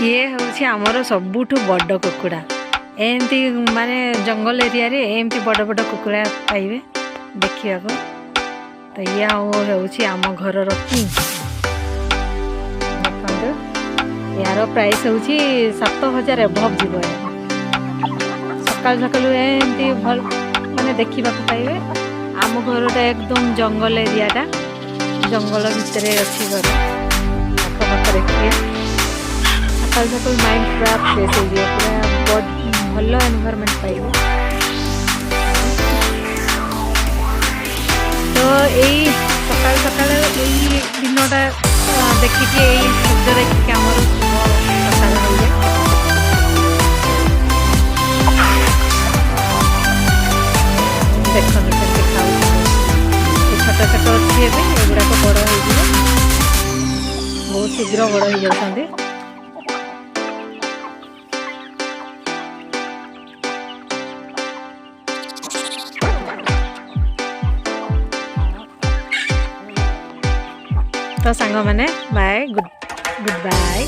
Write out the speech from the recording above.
ये हूँ आमर सबुठ बड़ कुकुड़ा एमती माने जंगल एरिया रे एमती बड़ बड़ कुकुड़ा पाइबे देखा तो ये आम घर किंग देखो यार प्राइस हूँ 7,000 एभव जीव सकाल सकाल एमती भल माने देखा पाइबे आम घरटा एकदम जंगल एरियाटा जंगल भितर अच्छी घर आखपाख देखिए सकाल सकाल माइंड पूरा फ्रेश हो पूरा भल एनवायरनमेंट पाइबे तो यही सकाल सकाल यही दिनटा देखिए यही शब्द देखिए आमर सकाल हो जाए देखते खाऊ छोट छोट अच्छी एगुड़ाक बड़ हो बहुत शीघ्र बड़ हो जाती तो सांग मैंने बाय गुड बाय।